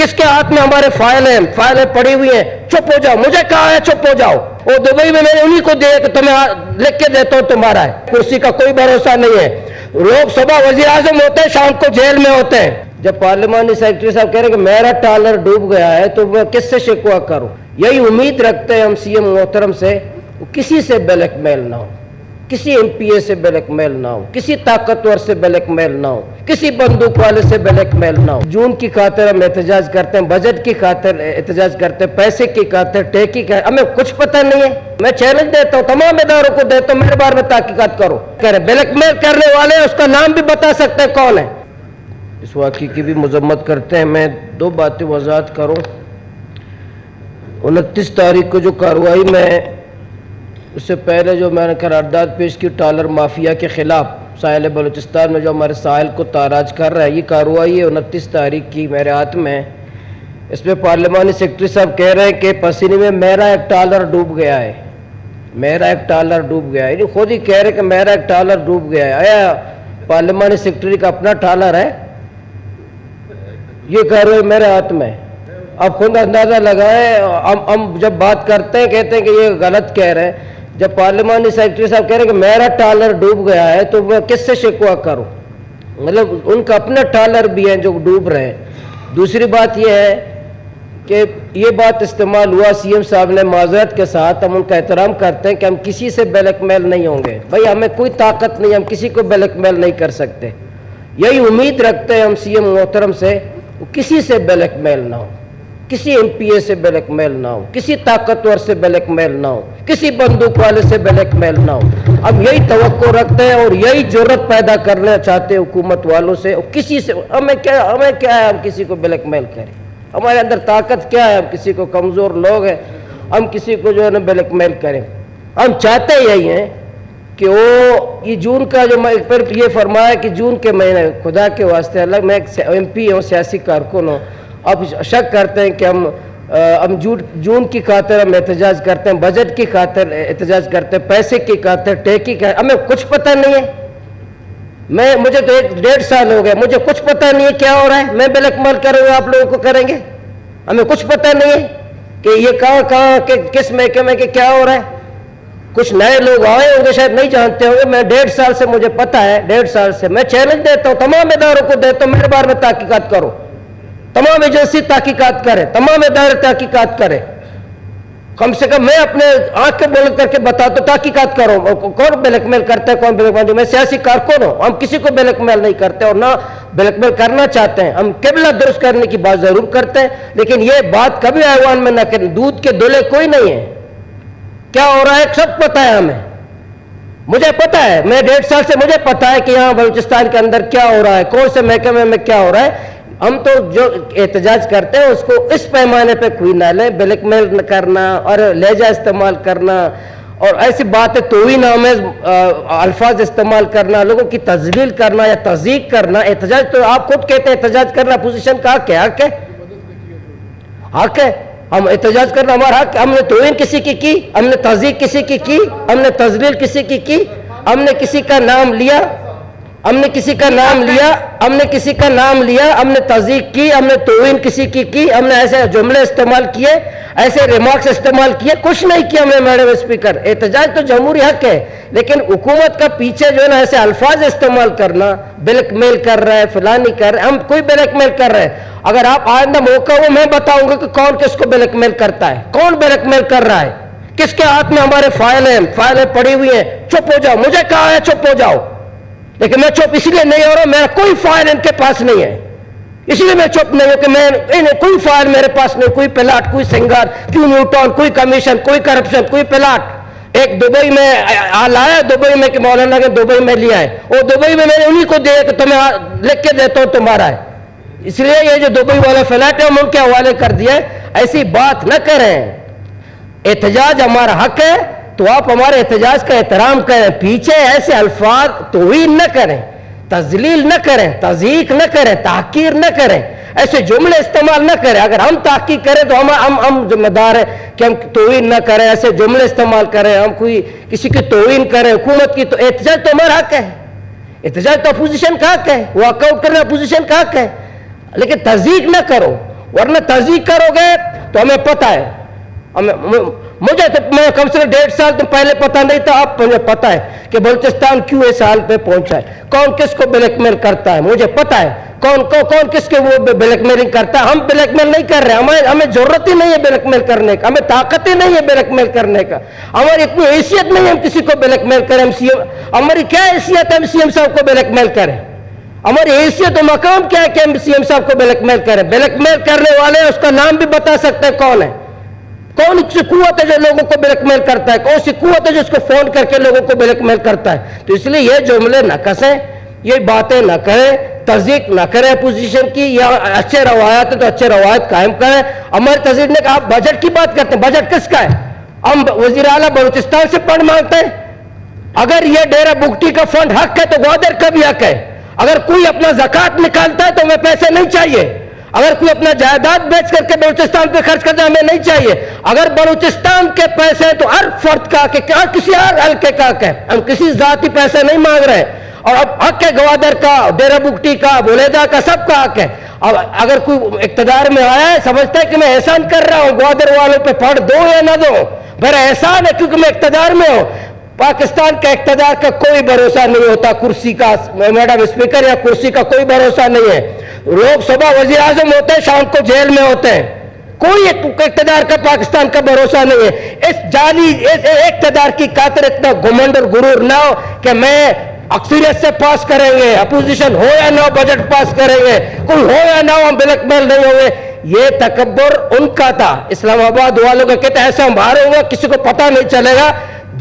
کس کے ہاتھ میں ہمارے فائلیں پڑی ہوئی ہیں؟ چپ ہو جاؤ، مجھے کہا ہے چپ ہو جاؤ. وہ دبئی میں نے انہی کو دیا کہ تمہیں لکھ کے دیتا ہوں تمہارا ہے. کرسی کا کوئی بھروسہ نہیں ہے. لوگ صبح وزیر اعظم ہوتے ہیں، شام کو جیل میں ہوتے ہیں. جب پارلیمانی سیکرٹری صاحب کہہ رہے ہیں کہ میرا ڈالر ڈوب گیا ہے تو میں کس سے شکوہ کروں؟ یہی امید رکھتے ہیں ہم سی ایم محترم سے، کسی سے بلیک میل نہ ہو، کسی ایم پی اے سے بلیک میل نہ ہو، کسی طاقتور سے بلیک میل نہ ہو، کسی بندوق والے سے بلیک میل نہ ہو. جون کی خاطر ہم احتجاج کرتے ہیں، بجٹ کی خاطر احتجاج کرتے ہیں، پیسے کی خاطر، ٹیکی کی، ہمیں کچھ پتہ نہیں ہے. میں چیلنج دیتا ہوں، تمام اداروں کو دیتا ہوں، میرے بارے میں تحقیقات کرو. کہہ رہے بلیک میل کرنے والے اس کا نام بھی بتا سکتے ہیں کون ہے. اس واقعے کی بھی مذمت کرتے ہیں. میں دو باتیں وضاحت کروں. 29 تاریخ کو جو کارروائی میں اس سے پہلے جو میں نے قرارداد پیش کی ٹالر مافیا کے خلاف ساحل بلوچستان میں جو ہمارے ساحل کو تاراج کر رہا ہے، یہ کارروائی ہے 29 تاریخ کی میرے ہاتھ میں. اس میں پارلیمانی سیکرٹری صاحب کہہ رہے ہیں کہ پسینے میں میرا ایک ڈالر ڈوب گیا ہے، میرا ایک ڈالر ڈوب گیا ہے. یہ خود ہی کہہ رہے کہ میرا ایک ڈالر ڈوب گیا ہے. آیا پارلیمانی سیکرٹری کا اپنا ڈالر ہے؟ یہ کارروائی میرے ہاتھ میں. اب خود اندازہ لگائیں. ہم جب بات کرتے ہیں کہتے ہیں کہ یہ غلط کہہ رہے ہیں. جب پارلیمانی سیکرٹری صاحب کہہ رہے ہیں کہ میرا ڈالر ڈوب گیا ہے تو میں کس سے شکوہ کروں؟ مطلب ان کا اپنا ڈالر بھی ہیں جو ڈوب رہے ہیں. دوسری بات یہ ہے کہ یہ بات استعمال ہوا سی ایم صاحب نے معذرت کے ساتھ، ہم ان کا احترام کرتے ہیں کہ ہم کسی سے بلیک میل نہیں ہوں گے. بھائی ہمیں کوئی طاقت نہیں، ہم کسی کو بلیک میل نہیں کر سکتے. یہی امید رکھتے ہیں ہم سی ایم محترم سے، کسی سے بلیک میل نہ ہو، کسی ایم پی اے سے بلیک میل نہ ہو، کسی طاقتور سے بلیک میل نہ ہو، کسی بندوق والے سے بلیک میل نہ ہو. ہم یہی توقع رکھتے ہیں اور یہی جرت پیدا کرنا چاہتے ہیں حکومت والوں سے. اور کسی سے ہمیں کیا ہے ہم کسی کو بلیک میل کریں؟ ہمارے اندر طاقت کیا ہے؟ ہم کسی کو کمزور لوگ ہیں، ہم کسی کو جو ہے نا بلیک میل کریں؟ ہم چاہتے یہی ہیں کہ وہ یہ جون کا جو میں پھر یہ فرمایا کہ جون کے مہینے، خدا کے واسطے اللہ، میں ایک ایم پی ہوں، سیاسی کارکن ہوں. آپ شک کرتے ہیں کہ ہم جون کی خاطر ہم احتجاج کرتے ہیں، بجٹ کی خاطر احتجاج کرتے ہیں، پیسے کی خاطر، ٹیکی کی، ہمیں کچھ پتہ نہیں ہے. مجھے تو 1.5 سال ہو گئے، مجھے کچھ پتہ نہیں ہے کیا ہو رہا ہے. میں بلیک میل کروں گا، آپ لوگوں کو کریں گے؟ ہمیں کچھ پتہ نہیں ہے کہ یہ کہاں کس محکمے کے کیا ہو رہا ہے. کچھ نئے لوگ آئے ہوں گے شاید نہیں جانتے ہوں گے. میں 1.5 سال سے مجھے پتہ ہے، 1.5 سال سے میں چیلنج دیتا ہوں، تمام اداروں کو دیتا ہوں، میرے بارے میں تحقیقات کرو. تمام ایجنسی تحقیقات کرے، تمام ادارے تحقیقات کرے. کم سے کم میں اپنے آنکھ کے بول کر کے بتاتا ہوں، تحقیقات کرو کون بلیک میل کرتا ہے، کون بلیک میل. میں سیاسی کارکن ہوں، ہم کسی کو بلیک میل نہیں کرتے اور نہ بلیک میل کرنا چاہتے ہیں. ہم قبلہ درست کرنے کی بات ضرور کرتے ہیں، لیکن یہ بات کبھی ایوان میں نہ کریں. دودھ کے دلے کوئی نہیں ہے. کیا ہو رہا ہے سب پتہ ہے ہمیں، مجھے پتہ ہے. میں 1.5 سال سے مجھے پتہ ہے کہ یہاں بلوچستان کے اندر کیا ہو رہا ہے، کون سے محکمے میں کیا ہو رہا ہے. ہم تو جو احتجاج کرتے ہیں اس کو اس پیمانے پہ کوئی نہ لیں. بلیک میل کرنا اور لہجہ استعمال کرنا اور ایسی باتیں توہین آمیز الفاظ استعمال کرنا، لوگوں کی تذلیل کرنا یا تضییق کرنا. احتجاج تو آپ خود کہتے ہیں احتجاج کرنا اپوزیشن کا حق ہے. حق ہے ہم احتجاج کرنا، ہمارا حق. ہم نے توہین کسی کی، ہم نے تضییق کسی کی، ہم نے تذلیل کسی کی، ہم نے کسی کا نام لیا، ہم نے کسی کا نام لیا، ہم نے کسی کا نام لیا، ہم نے تضییق کی، ہم نے توہین کسی کی، ہم نے ایسے جملے استعمال کیے، ایسے ریمارکس استعمال کیے؟ کچھ نہیں کیا ہم نے میڈم اسپیکر. احتجاج تو جمہوری حق ہے، لیکن حکومت کا پیچھے جو ہے نا ایسے الفاظ استعمال کرنا، بلیک میل کر رہا ہے، فلانی کر رہے ہیں. ہم کوئی بلیک میل کر رہے ہیں؟ اگر آپ آئندہ موقع ہو میں بتاؤں گا کہ کون کس کو بلیک میل کرتا ہے، کون بلیک میل کر رہا ہے، کس کے ہاتھ میں ہمارے فائلیں پڑی ہوئی ہیں. چپ ہو جاؤ، مجھے کہا ہے چپ ہو جاؤ، لیکن میں چپ اس لیے نہیں ہو رہا، میرا کوئی فائل ان کے پاس نہیں ہے، اس لیے میں چپ نہیں ہوں کہ میں کوئی فائل میرے پاس نہیں، کوئی پلاٹ، کوئی سنگار، کوئی نیوٹن، کوئی کمیشن، کوئی کرپشن، کوئی پلاٹ. ایک دبئی میں لایا، دبئی میں کہ مولانا کے دبئی میں لیا ہے، وہ دبئی میں نے انہی کو دیا کہ تمہیں لکھ کے دیتا ہوں تمہارا ہے. اس لیے یہ جو دبئی والا فلیٹ ہے ہم ان کے حوالے کر دیا ہے. ایسی بات نہ کریں. احتجاج ہمارا حق ہے تو آپ ہمارے احتجاج کا احترام کریں. پیچھے ایسے الفاظ توہین نہ کریں، تذلیل نہ کریں، تضییق نہ کریں، تحقیر نہ کریں، ایسے جملے استعمال نہ کریں. اگر ہم تحقیق کریں تو ہم ذمہ دار ہیں کہ ہم توہین نہ کریں، ایسے جملے استعمال کریں، ہم کوئی کسی کی توہین کریں حکومت کی. تو احتجاج تو ہمارا حق ہے، احتجاج تو اپوزیشن کا حق ہے، واک آؤٹ کرنا اپوزیشن کا حق ہے، لیکن تضییق نہ کرو. ورنہ تہذیب کرو گے تو ہمیں پتہ ہے, مجھے تو میں کم سے کم 1.5 سال تو پہلے پتہ نہیں تھا, اب مجھے پتہ ہے کہ بلوچستان کیوں اس حال پہ پہنچا ہے, کون کس کو بلیک میل کرتا ہے, مجھے پتہ ہے کون کس کے وہ بلیک میلنگ کرتا ہے. ہم بلیک میل نہیں کر رہے, ہمیں ضرورت ہی نہیں ہے بلیک میل کرنے کا, ہمیں طاقت ہی نہیں ہے بلیک میل کرنے کا, ہماری اتنی حیثیت نہیں ہے ہم کسی کو بلیک میل کریں. ہماری کیا حیثیت ہے ہم سی ایم صاحب کو بلیک میل کریں؟ ہماری حیثیت و مقام کیا ہے کہ ہم سی ایم صاحب کو بلیک میل کریں؟ بلیک میل کرنے والے اس کا نام بھی بتا سکتے ہیں کون ہے, کون سی قوت ہے جو لوگوں کو بلیک میل کرتا ہے, کون سی قوت ہے جو اس کو فون کر کے لوگوں کو بلیک میل کرتا ہے. تو اس لیے یہ جملے نہ کسیں, یہ باتیں نہ کریں, تصدیق نہ کریں اپوزیشن کی, یا اچھے روایات ہیں تو اچھے روایت قائم کریں. ہماری تصدیق نے کہا آپ بجٹ کی بات کرتے ہیں, بجٹ کس کا ہے؟ ہم وزیر اعلیٰ بلوچستان سے فنڈ مانگتے ہیں. اگر یہ ڈیرہ بگٹی کا فنڈ حق ہے تو گوادر کا بھی حق ہے. اگر کوئی اپنا زکوٰۃ نکالتا ہے تو ہمیں پیسے نہیں چاہیے. اگر کوئی اپنا جائیداد بیچ کر کے بلوچستان پہ خرچ کرتا ہے ہمیں نہیں چاہیے. اگر بلوچستان کے پیسے ہیں تو ہر فرد کا کہ کسی اور حلقے کا حق ہے, ہم کسی ذاتی پیسے نہیں مانگ رہے. اور اب حق ہے گوادر کا, ڈیرہ بگٹی کا, بولیدہ کا, سب کا حق ہے. اب اگر کوئی اقتدار میں آیا ہے سمجھتا ہے کہ میں احسان کر رہا ہوں, گوادر والوں پہ پھڑ دو یا نہ دو, میرا احسان ہے کیونکہ میں اقتدار میں ہوں. پاکستان کا اقتدار کا کوئی بھروسہ نہیں ہوتا, کرسی کا میڈم اسپیکر یا کرسی کا کوئی بھروسہ نہیں ہے. لوگ صبح وزیر اعظم ہوتے ہیں, شام کو جیل میں ہوتے ہیں. کوئی اقتدار کا پاکستان کا بھروسہ نہیں ہے. اس جعلی اقتدار کی خاطر اتنا گھمنڈ اور غرور نہ ہو کہ میں اکثریت سے پاس کریں گے, اپوزیشن ہو یا نہ ہو بجٹ پاس کریں گے, کوئی ہو یا نہ ہو ہم بلیک میل نہیں ہوں گے. یہ تکبر ان کا تھا. اسلام آباد والوں کا کہتے ہیں ایسا ہم باہر ہوں گا کسی کو پتہ نہیں چلے گا.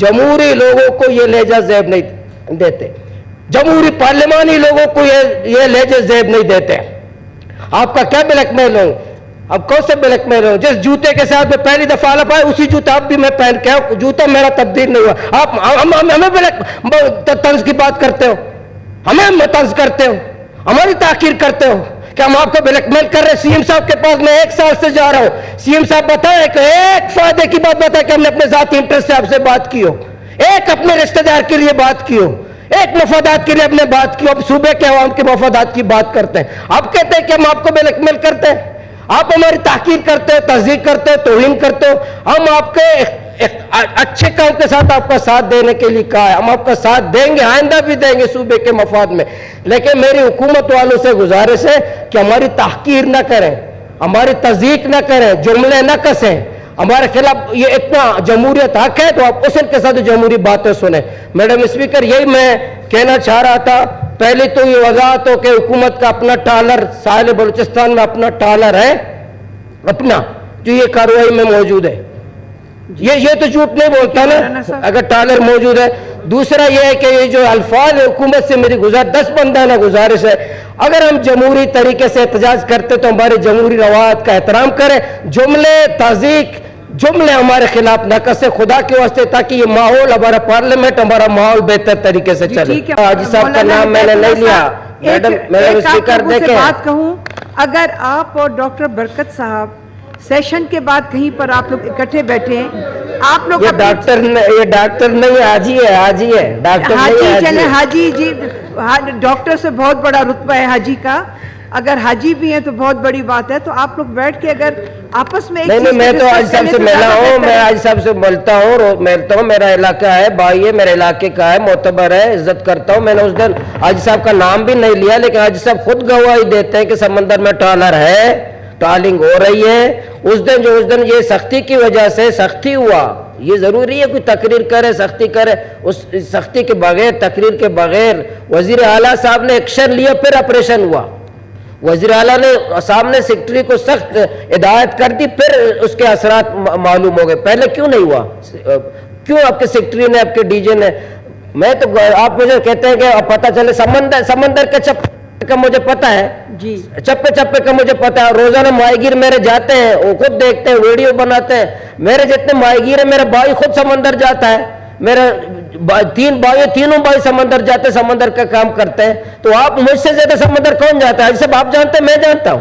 جمہوری لوگوں کو یہ لہجہ زیب نہیں دیتے, جمہوری پارلیمانی لوگوں کو یہ لہجہ زیب نہیں دیتے. آپ کا کیا بلیک میل ہوں؟ اب کون سے بلیک میل ہوں؟ جس جوتے کے ساتھ میں پہلی دفعہ آ پائے اسی جوتا اب بھی میں پہن کے آؤں, جوتا میرا تبدیل نہیں ہوا. آپ ہمیں بلیک طنز کی بات کرتے ہو, ہمیں طنز کرتے ہو, ہماری تاخیر کرتے ہو کہ ہم آپ کو بلیک میل کر رہے ہیں. سی ایم صاحب کے پاس میں 1 سال سے جا رہا ہوں, سی ایم صاحب بتائیں کہ ایک فائدے کی بات بتائیں کہ ہم نے اپنے ذاتی انٹرسٹ سے آپ سے بات کی ہو, ایک اپنے رشتہ دار کے لیے بات کی ہو, ایک مفادات کے لیے اپنے بات کی. اب صوبے کے عوام کے مفادات کی بات کرتے ہیں, آپ کہتے ہیں کہ ہم آپ کو بلیک میل کرتے ہیں. آپ ہماری تحقیر کرتے ہو, تہذیب کرتے ہو, توہین کرتے ہو. ہم آپ کے اچھے کام کے ساتھ آپ کا ساتھ دینے کے لیے کہا ہے, ہم آپ کا ساتھ دیں گے, آئندہ بھی دیں گے صوبے کے مفاد میں. لیکن میری حکومت والوں سے گزارش ہے کہ ہماری تحقیر نہ کریں, ہماری تضییق نہ کریں, جملے نہ کسیں. ہمارے خلاف یہ اتنا جمہوریت حق ہے تو آپ اصل کے ساتھ جمہوری باتیں سنیں. میڈم اسپیکر, یہی میں کہنا چاہ رہا تھا. پہلے تو یہ وضاحت ہو کہ حکومت کا اپنا ٹالر ساحل بلوچستان میں اپنا ٹالر ہے اپنا, جو یہ کارروائی میں موجود ہے. یہ تو جھوٹ نہیں بولتا نا اگر ٹالر موجود ہے. دوسرا یہ ہے کہ یہ جو الفاظ حکومت سے میری 10 بندانہ گزارش ہے, اگر ہم جمہوری طریقے سے احتجاج کرتے تو ہماری جمہوری روایت کا احترام کریں. جملے تہذیب جملے ہمارے خلاف نہ کسے خدا کے واسطے, تاکہ یہ ماحول ہمارا پارلیمنٹ ہمارا ماحول بہتر طریقے سے چلے. حاجی صاحب کا نام میں نے نہیں لیا. میڈم اسپیکر دیکھیں, بات کہوں, اگر آپ اور ڈاکٹر برکت صاحب سیشن کے بعد کہیں پر آپ لوگ اکٹھے بیٹھے ہیں, آپ لوگ یہ ڈاکٹر نہیں, حاجی ہے ڈاکٹر نہیں. چلے حاجی جی, ڈاکٹر سے بہت بڑا رتبہ ہے حاجی کا, اگر حاجی بھی ہیں تو بہت بڑی بات ہے. تو آپ لوگ بیٹھ کے اگر آپس میں نہیں, میں تو حاجی صاحب سے ملا ہوں, میں حاجی صاحب سے ملتا ہوں, میرا علاقہ ہے, بھائی ہے, میرے علاقے کا ہے, معتبر ہے, عزت کرتا ہوں. میں نے اس دن حاجی صاحب کا نام بھی نہیں لیا, لیکن حاجی صاحب خود گواہی دیتے ہیں کہ سمندر میں ٹالر ہے, ٹالنگ ہو رہی ہے. اس دن یہ سختی کی وجہ سے سختی ہوا. یہ ضروری ہے کوئی تقریر کرے, سختی کرے, اس سختی کے بغیر, تقریر کے بغیر وزیر اعلیٰ صاحب نے ایکشن لیا, پھر آپریشن ہوا. وزیر اعلیٰ نے سامنے سیکرٹری کو سخت ہدایت کر دی, پھر اس کے اثرات معلوم ہو گئے. پہلے کیوں نہیں ہوا؟ کیوں آپ کے سیکرٹری نے, آپ کے ڈی جے نے, میں تو آپ مجھے کہتے ہیں کہ پتہ چلے سمندر کے چپے کا مجھے پتہ ہے جی, چپے کا مجھے پتہ ہے. روزانہ ماہی گیر میرے جاتے ہیں, وہ خود دیکھتے ہیں, ویڈیو بناتے ہیں. میرے جتنے ماہی گیر ہیں, میرا بھائی خود سمندر جاتا ہے, میرا تینوں بھائی سمندر جاتے, سمندر کا کام کرتے ہیں. تو آپ مجھ سے زیادہ سمندر کون جاتا ہے؟ صاحب آپ جانتے ہیں, میں جانتا ہوں.